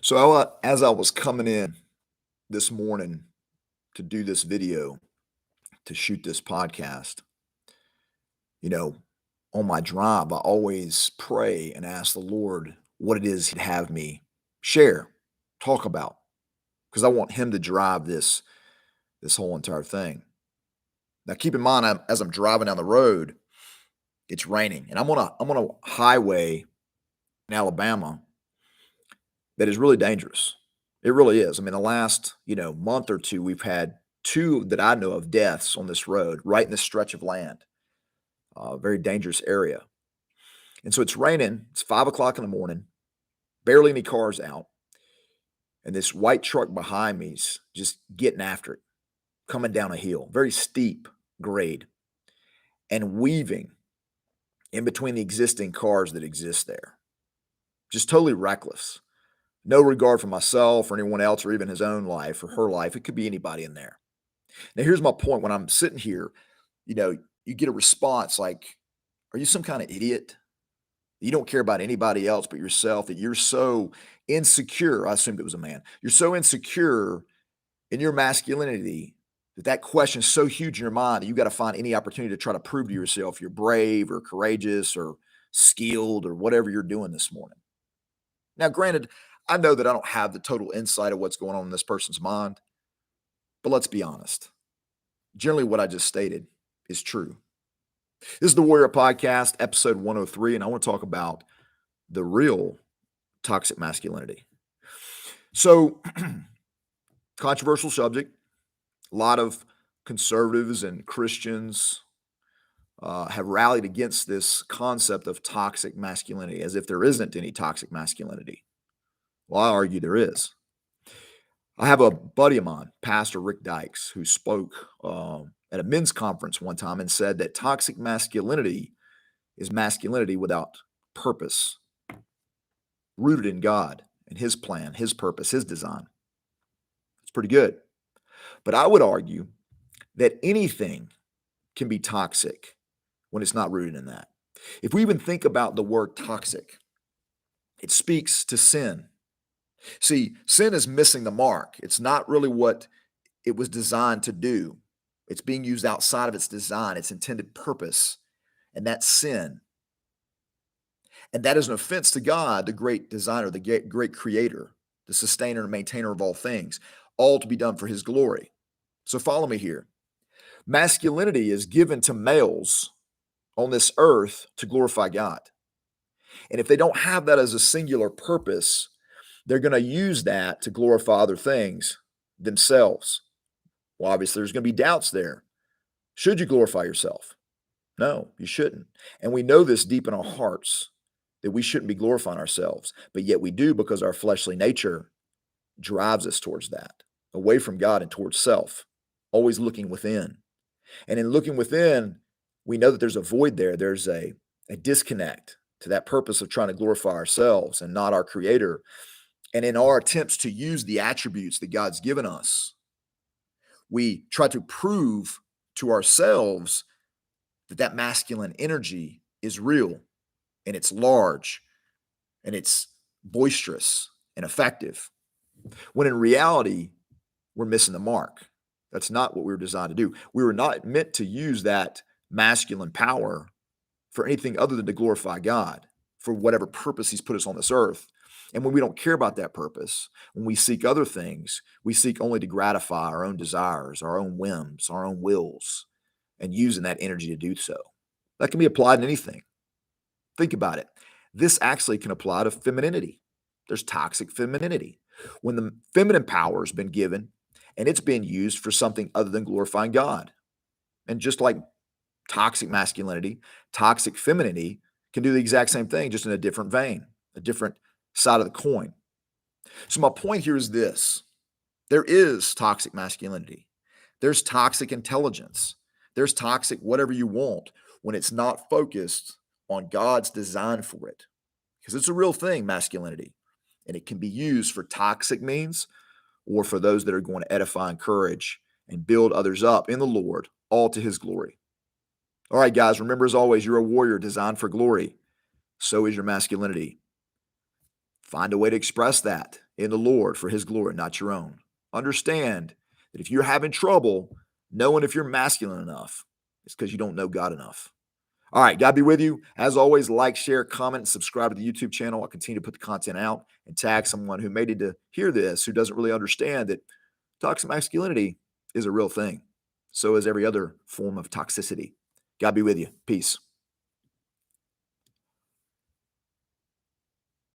As I was coming in this morning to do this video, to shoot this podcast, you know, on my drive, I always pray and ask the Lord what it is He'd have me share, talk about, because I want Him to drive this whole entire thing. Now, keep in mind, as I'm driving down the road, it's raining, and I'm on a highway in Alabama that is really dangerous. It really is. I mean, the last, month or two, we've had two that I know of deaths on this road, right in this stretch of land. Very dangerous area. And so it's raining. It's 5 o'clock in the morning, barely any cars out. And this white truck behind me's just getting after it, coming down a hill, very steep grade, and weaving in between the existing cars that exist there. Just totally reckless. No regard for myself or anyone else or even his own life or her life. It could be anybody in there. Now, here's my point. When I'm sitting here, you get a response like, are you some kind of idiot? You don't care about anybody else but yourself, that you're so insecure. I assumed it was a man. You're so insecure in your masculinity that question is so huge in your mind that you got to find any opportunity to try to prove to yourself you're brave or courageous or skilled or whatever you're doing this morning. Now, granted, I know that I don't have the total insight of what's going on in this person's mind, but let's be honest. Generally, what I just stated is true. This is the Warrior Podcast, episode 103, and I want to talk about the real toxic masculinity. So, controversial subject. A lot of conservatives and Christians have rallied against this concept of toxic masculinity, as if there isn't any toxic masculinity. Well, I argue there is. I have a buddy of mine, Pastor Rick Dykes, who spoke at a men's conference one time and said that toxic masculinity is masculinity without purpose, rooted in God and His plan, His purpose, His design. It's pretty good. But I would argue that anything can be toxic when it's not rooted in that. If we even think about the word toxic, it speaks to sin. See, sin is missing the mark. It's not really what it was designed to do. It's being used outside of its design, its intended purpose, and that's sin. And that is an offense to God, the great designer, the great creator, the sustainer and maintainer of all things, all to be done for His glory. So follow me here. Masculinity is given to males on this earth to glorify God. And if they don't have that as a singular purpose, they're going to use that to glorify other things themselves. Well, obviously, there's going to be doubts there. Should you glorify yourself? No, you shouldn't. And we know this deep in our hearts that we shouldn't be glorifying ourselves, but yet we do because our fleshly nature drives us towards that, away from God and towards self, always looking within. And in looking within, we know that there's a void there. There's a disconnect to that purpose of trying to glorify ourselves and not our Creator. And in our attempts to use the attributes that God's given us, we try to prove to ourselves that masculine energy is real and it's large and it's boisterous and effective. When in reality, we're missing the mark. That's not what we were designed to do. We were not meant to use that masculine power for anything other than to glorify God for whatever purpose He's put us on this earth. And when we don't care about that purpose, when we seek other things, we seek only to gratify our own desires, our own whims, our own wills, and using that energy to do so. That can be applied in anything. Think about it. This actually can apply to femininity. There's toxic femininity. When the feminine power has been given and it's being used for something other than glorifying God. And just like toxic masculinity, toxic femininity can do the exact same thing, just in a different vein, a different side of the coin. So my point here is this. There is toxic masculinity. There's toxic intelligence. There's toxic whatever you want when it's not focused on God's design for it. Because it's a real thing, masculinity. And it can be used for toxic means or for those that are going to edify, encourage, and build others up in the Lord, all to His glory. All right, guys, remember as always, you're a warrior designed for glory. So is your masculinity. Find a way to express that in the Lord for his glory, not your own. Understand that if you're having trouble knowing if you're masculine enough, it's because you don't know God enough. All right, God be with you. As always, like, share, comment, and subscribe to the YouTube channel. I'll continue to put the content out and tag someone who may need to hear this, who doesn't really understand that toxic masculinity is a real thing. So is every other form of toxicity. God be with you. Peace.